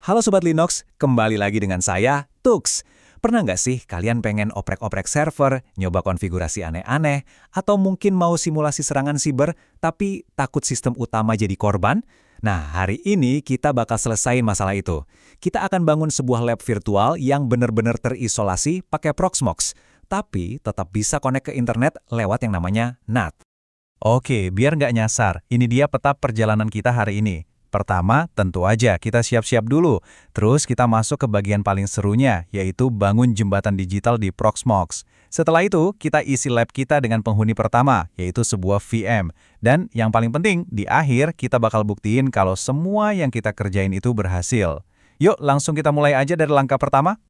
Halo Sobat Linux, kembali lagi dengan saya, Tux. Pernah nggak sih kalian pengen oprek-oprek server, nyoba konfigurasi aneh-aneh, atau mungkin mau simulasi serangan siber, tapi takut sistem utama jadi korban? Nah, hari ini kita bakal selesaiin masalah itu. Kita akan bangun sebuah lab virtual yang benar-benar terisolasi pakai Proxmox, tapi tetap bisa connect ke internet lewat yang namanya NAT. Oke, biar nggak nyasar, ini dia peta perjalanan kita hari ini. Pertama, tentu aja kita siap-siap dulu. Terus kita masuk ke bagian paling serunya, yaitu bangun jembatan digital di Proxmox. Setelah itu, kita isi lab kita dengan penghuni pertama, yaitu sebuah VM. Dan yang paling penting, di akhir kita bakal buktiin kalau semua yang kita kerjain itu berhasil. Yuk, langsung kita mulai aja dari langkah pertama.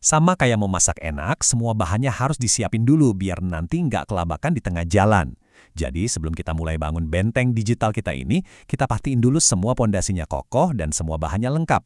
Sama kayak memasak enak, semua bahannya harus disiapin dulu biar nanti nggak kelabakan di tengah jalan. Jadi sebelum kita mulai bangun benteng digital kita ini, kita pastiin dulu semua pondasinya kokoh dan semua bahannya lengkap.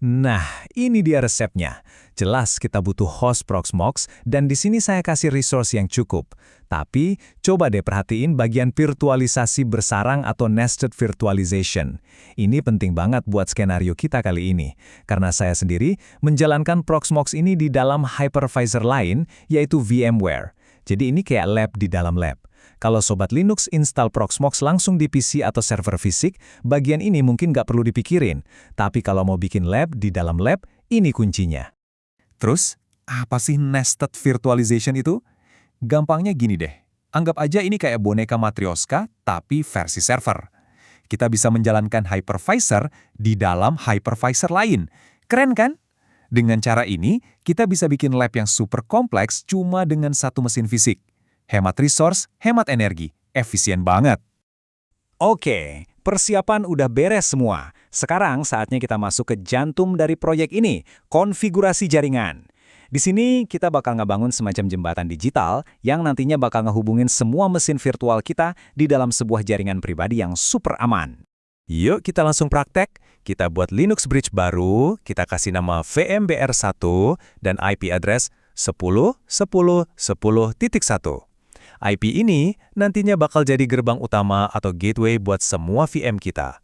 Nah, ini dia resepnya. Jelas kita butuh host Proxmox dan di sini saya kasih resource yang cukup. Tapi coba deh perhatiin bagian virtualisasi bersarang atau nested virtualization. Ini penting banget buat skenario kita kali ini. Karena saya sendiri menjalankan Proxmox ini di dalam hypervisor lain, yaitu VMware. Jadi ini kayak lab di dalam lab. Kalau Sobat Linux install Proxmox langsung di PC atau server fisik, bagian ini mungkin nggak perlu dipikirin. Tapi kalau mau bikin lab di dalam lab, ini kuncinya. Terus, apa sih nested virtualization itu? Gampangnya gini deh, anggap aja ini kayak boneka Matryoshka, tapi versi server. Kita bisa menjalankan hypervisor di dalam hypervisor lain. Keren kan? Dengan cara ini, kita bisa bikin lab yang super kompleks cuma dengan satu mesin fisik. Hemat resource, hemat energi, efisien banget. Oke, persiapan udah beres semua. Sekarang saatnya kita masuk ke jantung dari proyek ini, konfigurasi jaringan. Di sini kita bakal ngebangun semacam jembatan digital yang nantinya bakal ngehubungin semua mesin virtual kita di dalam sebuah jaringan pribadi yang super aman. Yuk kita langsung praktek. Kita buat Linux Bridge baru, kita kasih nama VMBR1 dan IP address 10.10.10.1. IP ini nantinya bakal jadi gerbang utama atau gateway buat semua VM kita.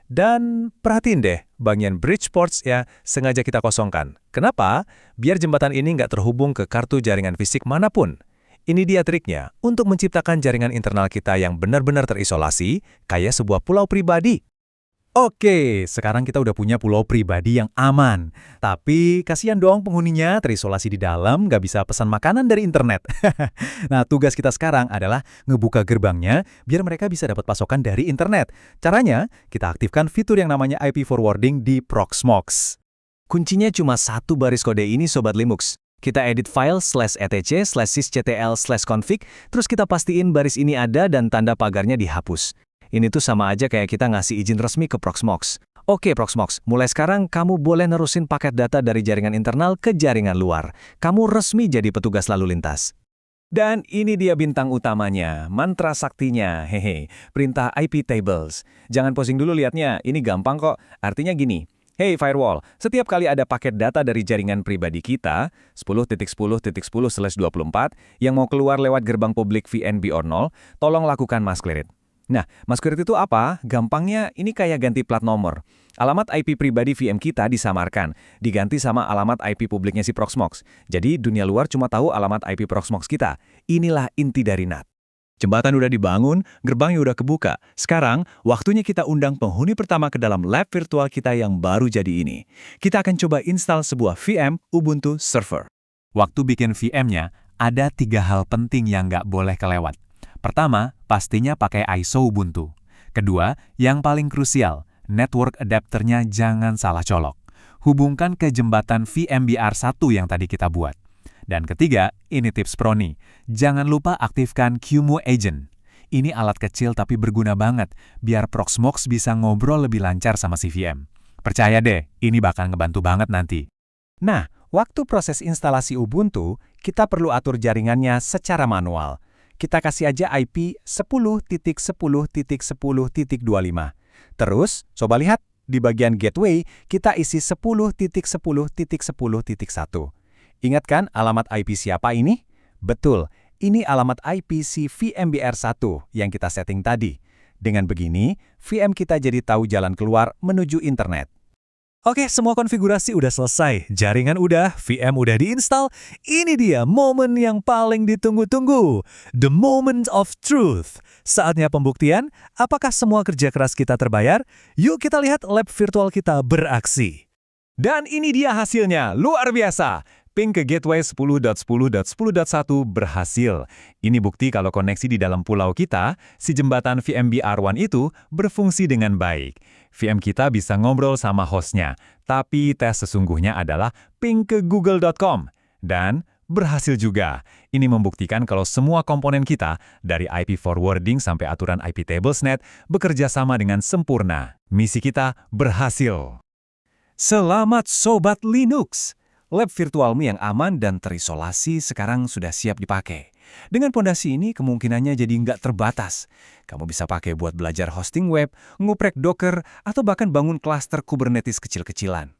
Dan perhatiin deh, bagian bridge ports ya sengaja kita kosongkan. Kenapa? Biar jembatan ini nggak terhubung ke kartu jaringan fisik manapun. Ini dia triknya untuk menciptakan jaringan internal kita yang benar-benar terisolasi, kayak sebuah pulau pribadi. Oke, sekarang kita udah punya pulau pribadi yang aman. Tapi kasihan dong penghuninya terisolasi di dalam, nggak bisa pesan makanan dari internet. Nah, tugas kita sekarang adalah ngebuka gerbangnya biar mereka bisa dapat pasokan dari internet. Caranya, kita aktifkan fitur yang namanya IP forwarding di Proxmox. Kuncinya cuma satu baris kode ini Sobat Linux. Kita edit file /etc/sysctl/config, terus kita pastiin baris ini ada dan tanda pagarnya dihapus. Ini tuh sama aja kayak kita ngasih izin resmi ke Proxmox. Oke Proxmox, mulai sekarang kamu boleh nerusin paket data dari jaringan internal ke jaringan luar. Kamu resmi jadi petugas lalu lintas. Dan ini dia bintang utamanya, mantra saktinya, hehe, perintah IP tables. Jangan pusing dulu liatnya, ini gampang kok. Artinya gini, hey firewall, setiap kali ada paket data dari jaringan pribadi kita, 10.10.10/24, yang mau keluar lewat gerbang publik VNB or 0, tolong lakukan mass clear it. Nah, mass clear itu apa? Gampangnya ini kayak ganti plat nomor. Alamat IP pribadi VM kita disamarkan, diganti sama alamat IP publiknya si Proxmox. Jadi dunia luar cuma tahu alamat IP Proxmox kita. Inilah inti dari NAT. Jembatan udah dibangun, gerbangnya udah kebuka. Sekarang, waktunya kita undang penghuni pertama ke dalam lab virtual kita yang baru jadi ini. Kita akan coba install sebuah VM Ubuntu Server. Waktu bikin VM-nya, ada 3 hal penting yang nggak boleh kelewat. Pertama, pastinya pakai ISO Ubuntu. Kedua, yang paling krusial, network adapternya jangan salah colok. Hubungkan ke jembatan VMBR1 yang tadi kita buat. Dan ketiga, ini tips pro nih. Jangan lupa aktifkan QEMU Agent. Ini alat kecil tapi berguna banget, biar Proxmox bisa ngobrol lebih lancar sama si VM. Percaya deh, ini bakal ngebantu banget nanti. Nah, waktu proses instalasi Ubuntu, kita perlu atur jaringannya secara manual. Kita kasih aja IP 10.10.10.25. Terus, coba lihat, di bagian gateway, kita isi 10.10.10.1. Ingat kan alamat IP siapa ini? Betul, ini alamat IP si VMBR1 yang kita setting tadi. Dengan begini, VM kita jadi tahu jalan keluar menuju internet. Oke, semua konfigurasi udah selesai, jaringan udah, VM udah diinstal. Ini dia momen yang paling ditunggu-tunggu. The moment of truth. Saatnya pembuktian, apakah semua kerja keras kita terbayar? Yuk kita lihat lab virtual kita beraksi. Dan ini dia hasilnya, luar biasa. Ping ke gateway 10.10.10.1 berhasil. Ini bukti kalau koneksi di dalam pulau kita, si jembatan VMBR1 itu berfungsi dengan baik. VM kita bisa ngobrol sama hostnya, tapi tes sesungguhnya adalah ping ke google.com. Dan berhasil juga. Ini membuktikan kalau semua komponen kita, dari IP forwarding sampai aturan IP tablesnet, bekerja sama dengan sempurna. Misi kita berhasil. Selamat Sobat Linux! Lab virtualmu yang aman dan terisolasi sekarang sudah siap dipakai. Dengan pondasi ini kemungkinannya jadi nggak terbatas. Kamu bisa pakai buat belajar hosting web, nguprek Docker, atau bahkan bangun klaster Kubernetes kecil-kecilan.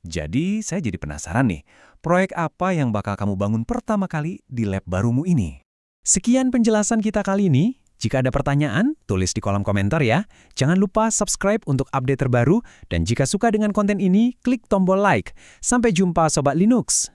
Jadi, saya jadi penasaran nih, proyek apa yang bakal kamu bangun pertama kali di lab barumu ini? Sekian penjelasan kita kali ini. Jika ada pertanyaan, tulis di kolom komentar ya. Jangan lupa subscribe untuk update terbaru, dan jika suka dengan konten ini, klik tombol like. Sampai jumpa Sobat Linux!